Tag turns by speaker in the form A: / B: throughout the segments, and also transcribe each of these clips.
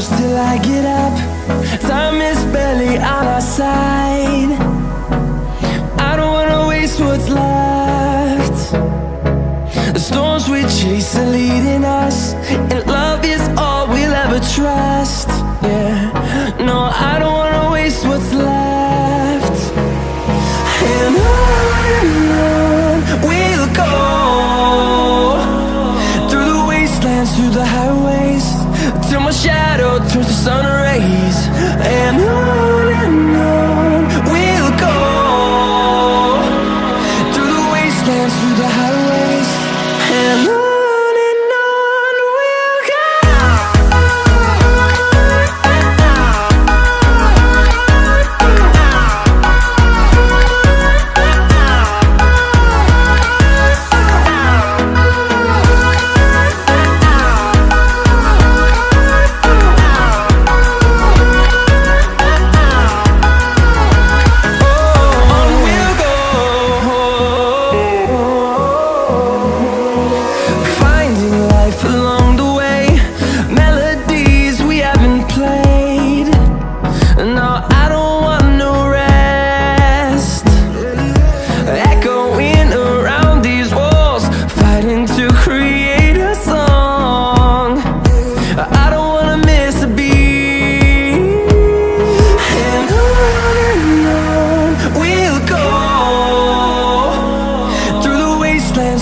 A: close till I get up. Time is barely on our side. I don't wanna waste what's left. The storms we chase are leading us, and love is all we'll ever trust. Yeah, no, I don't wanna waste what's left. And on we'll go, through the wastelands, through the highways, till my shadow turns to sun rays. And on we'll go, through the wastelands, through the highways, and on we'll go.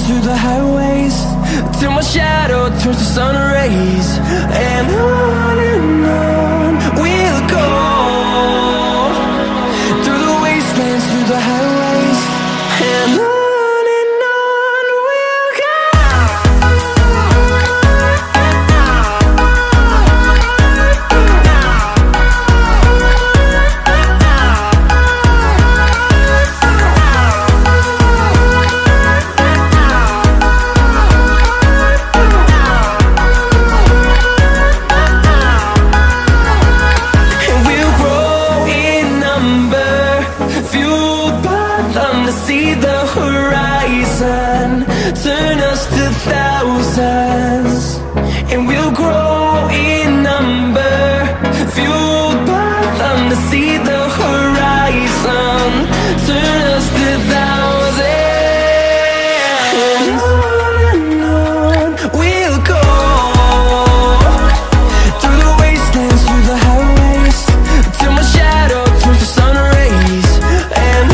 A: Through the highways, till my shadow turns to sun rays. And on we'll go, through the wastelands, through the highways, and on we'll go. See the horizon, turn us to thousands, and we'll grow in number, fueled by them to see the horizon, turn us to thousands. And on we'll go, through the wastelands, through the highways, till my shadow turns to sun rays. And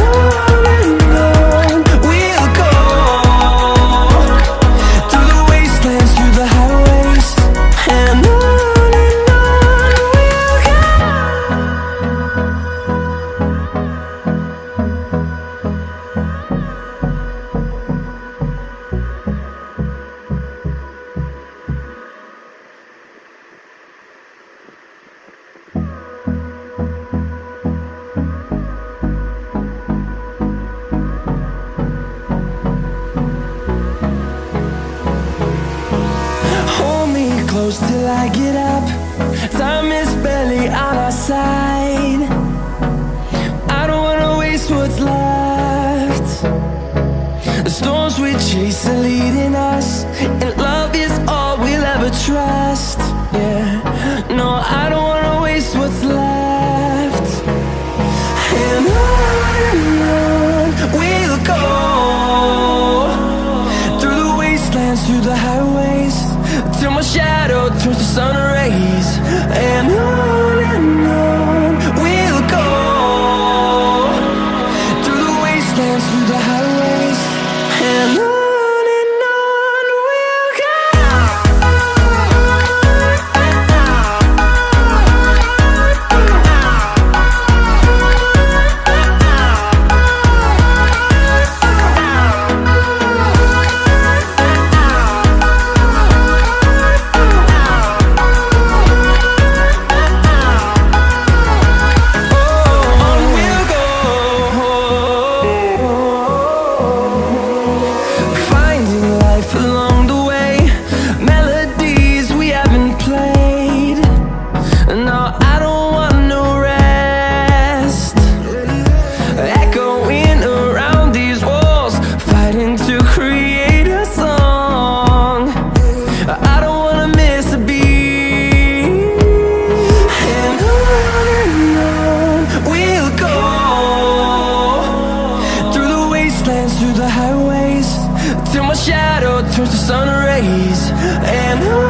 A: close till I get up. Time is barely on our side. I don't wanna waste what's left. The storms we chase are leading us, and love is all we'll ever trust. Yeah, no, I don't wanna waste what's left. And on we'll go, through the wastelands, through the highways, till my shadow turns to sun rays. And on we'll go, through the wastelands, through the highways, and on we'll go. through the highways till my shadow turns to sun rays. And